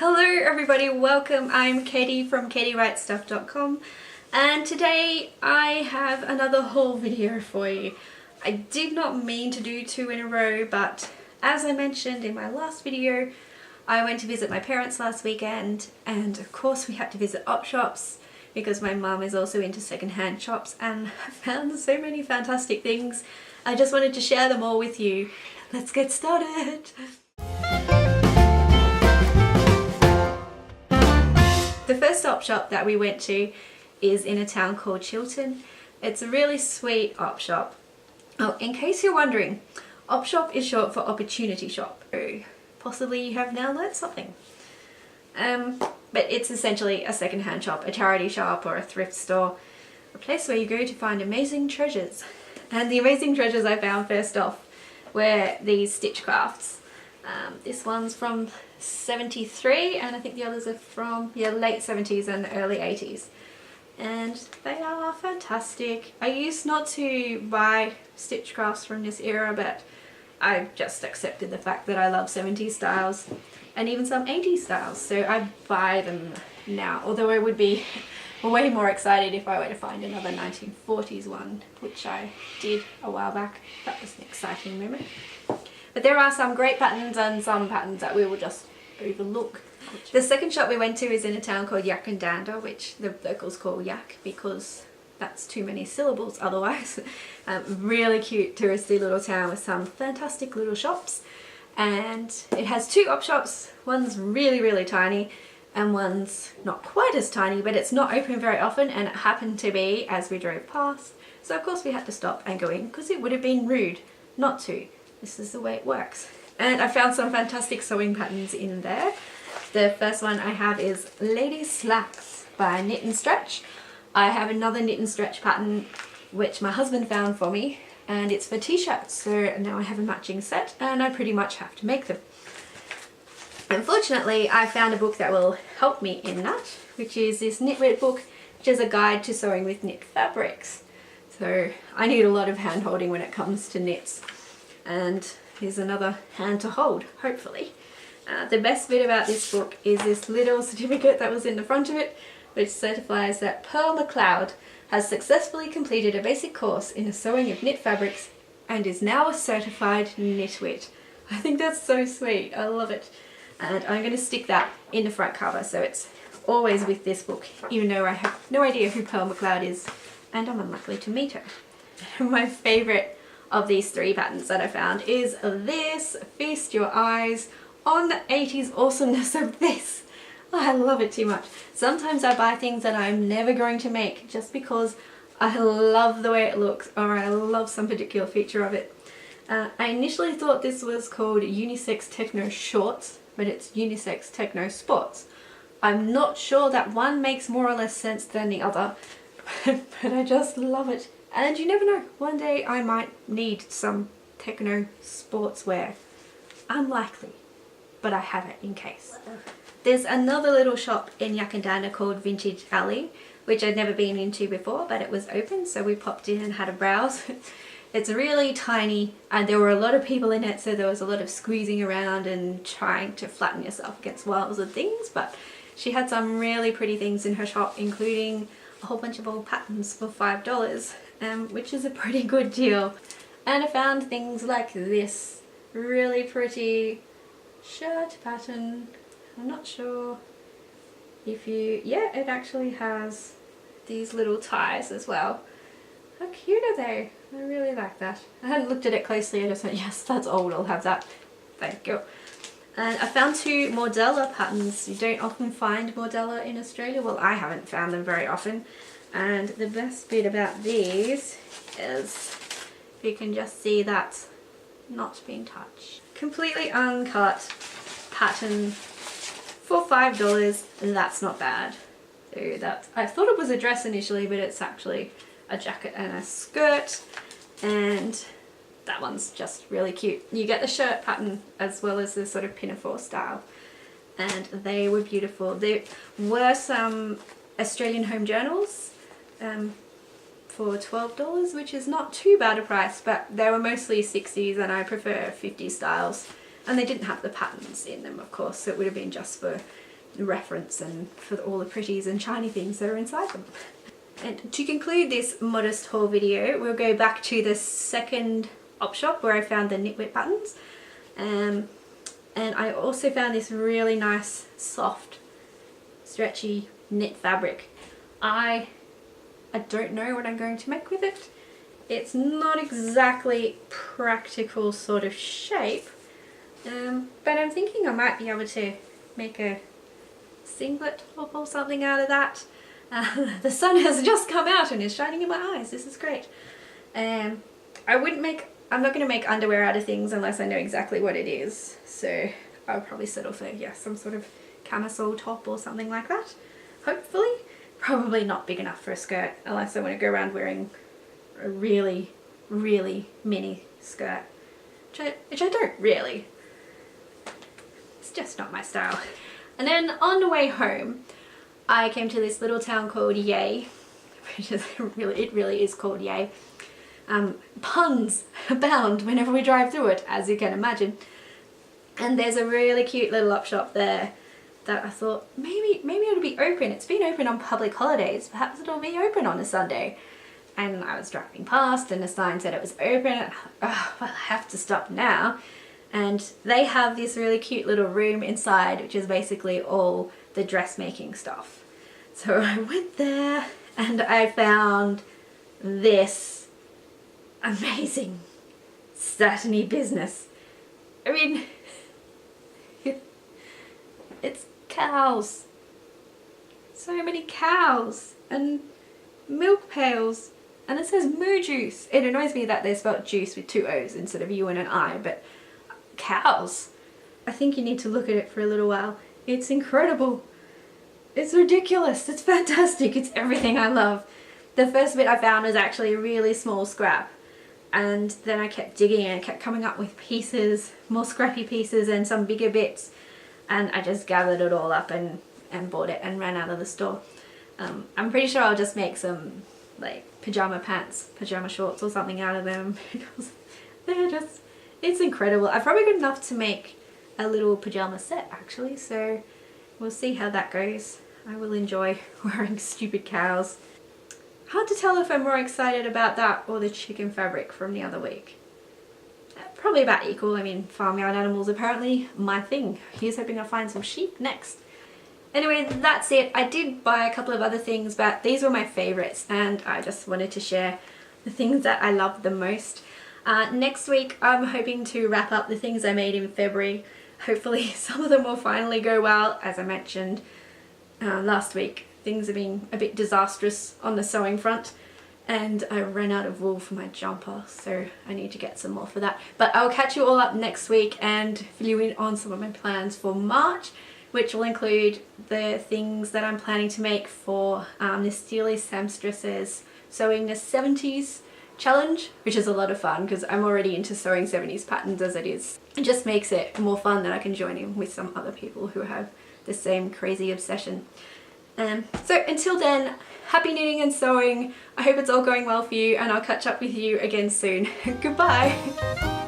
Hello everybody, welcome. I'm Katie from katiewritestuff.com and today I have another haul video for you. I did not mean to do two in a row, but as I mentioned in my last video, I went to visit my parents last weekend and of course we had to visit op shops because my mum is also into secondhand shops and I found so many fantastic things. I just wanted to share them all with you. Let's get started. The first op shop that we went to is in a town called Chiltern. It's a really sweet op shop. Oh, in case you're wondering, op shop is short for opportunity shop. So possibly you have now learnt something. But it's essentially a second-hand shop, a charity shop or a thrift store, a place where you go to find amazing treasures. And the amazing treasures I found first off were these stitch crafts. This one's from 73 and I think the others are from late 70s and early 80s. And they are fantastic. I used not to buy stitch crafts from this era, but I've just accepted the fact that I love 70s styles and even some 80s styles, so I buy them now, although I would be way more excited if I were to find another 1940s one, which I did a while back. That was an exciting moment. But there are some great patterns and some patterns that we will just overlook. The second shop we went to is in a town called Yackandandah, which the locals call Yak because that's too many syllables otherwise. Really cute touristy little town with some fantastic little shops. And it has two op shops. One's really tiny and one's not quite as tiny, but it's not open very often, and it happened to be as we drove past. So of course we had to stop and go in because it would have been rude not to. This is the way it works. And I found some fantastic sewing patterns in there. The first one I have is Lady Slacks by Knit and Stretch. I have another Knit and Stretch pattern which my husband found for me, and it's for t-shirts, so now I have a matching set and I pretty much have to make them. Unfortunately, I found a book that will help me in that, which is this Knitwit book, which is a guide to sewing with knit fabrics. So I need a lot of hand holding when it comes to knits, and here's another hand to hold, hopefully. The best bit about this book is this little certificate that was in the front of it, which certifies that Pearl McLeod has successfully completed a basic course in the sewing of knit fabrics and is now a certified knitwit. I think that's so sweet, I love it. And I'm going to stick that in the front cover so it's always with this book, even though I have no idea who Pearl McLeod is and I'm unlikely to meet her. My favourite of these three patterns that I found is this. Feast your eyes on the 80s awesomeness of this. I love it too much. Sometimes I buy things that I'm never going to make just because I love the way it looks or I love some particular feature of it. I initially thought this was called Unisex Techno Shorts, but it's Unisex Techno Sports. I'm not sure that one makes more or less sense than the other, but I just love it. And you never know, one day I might need some techno sportswear. Unlikely, but I have it in case. There's another little shop in Yackandandah called Vintage Alley, which I'd never been into before, but it was open, so we popped in and had a browse. It's really tiny and there were a lot of people in it, so there was a lot of squeezing around and trying to flatten yourself against walls and things, but she had some really pretty things in her shop, including a whole bunch of old patterns for $5. Which is a pretty good deal. And I found things like this really pretty shirt pattern. I'm not sure if it actually has these little ties as well. How cute are they? I really like that. I hadn't looked at it closely, I just went, yes, that's old, I'll have that. Thank you. And I found two Mordella patterns. You don't often find Mordella in Australia. Well, I haven't found them very often. And the best bit about these is you can just see that's not being touched. Completely uncut pattern for $5. That's not bad. So that, I thought it was a dress initially, but it's actually a jacket and a skirt, and that one's just really cute. You get the shirt pattern as well as the sort of pinafore style, and they were beautiful. There were some Australian home journals for $12, which is not too bad a price, but they were mostly 60s and I prefer 50s styles, and they didn't have the patterns in them, of course, so it would have been just for reference and for all the pretties and shiny things that are inside them. And to conclude this modest haul video, we'll go back to the second op shop where I found the knitwit buttons. And I also found this really nice, soft, stretchy knit fabric. I don't know what I'm going to make with it. It's not exactly practical sort of shape, but I'm thinking I might be able to make a singlet top or something out of that. The sun has just come out and is shining in my eyes. This is great. I'm not going to make underwear out of things unless I know exactly what it is. So I'll probably settle for, yeah, some sort of camisole top or something like that. Hopefully. Probably not big enough for a skirt unless I want to go around wearing a really, really mini skirt. Which I don't really. It's just not my style. And then on the way home, I came to this little town called Yay, which is it really is called Yay. Puns abound whenever we drive through it, as you can imagine. And there's a really cute little op shop there that I thought maybe it'll be open. It's been open on public holidays. Perhaps it'll be open on a Sunday. And I was driving past and the sign said it was open. And well, I have to stop now. And they have this really cute little room inside, which is basically all the dressmaking stuff. So I went there and I found this amazing satiny business. I mean, it's cows. So many cows and milk pails. And it says moo juice. It annoys me that they spelled juice with 2 O's instead of U and an I, but cows. I think you need to look at it for a little while. It's incredible. It's ridiculous. It's fantastic. It's everything I love. The first bit I found was actually a really small scrap. And then I kept digging and kept coming up with pieces, more scrappy pieces and some bigger bits. And I just gathered it all up and bought it and ran out of the store. I'm pretty sure I'll just make some like pajama pants, pajama shorts or something out of them because they're just, it's incredible. I've probably got enough to make a little pajama set actually, so we'll see how that goes. I will enjoy wearing stupid cows. Hard to tell if I'm more excited about that or the chicken fabric from the other week. Probably about equal. I mean, farmyard animals apparently my thing. Here's hoping I'll find some sheep next. Anyway, that's it. I did buy a couple of other things, but these were my favorites and I just wanted to share the things that I love the most. Next week I'm hoping to wrap up the things I made in February. Hopefully some of them will finally go well. As I mentioned last week, things have been a bit disastrous on the sewing front and I ran out of wool for my jumper, so I need to get some more for that. But I'll catch you all up next week and fill you in on some of my plans for March, which will include the things that I'm planning to make for the Steely Seamstress's Sewing the 70s challenge, which is a lot of fun because I'm already into sewing 70s patterns as it is. It just makes it more fun that I can join in with some other people who have the same crazy obsession. So until then, happy knitting and sewing. I hope it's all going well for you and I'll catch up with you again soon. Goodbye!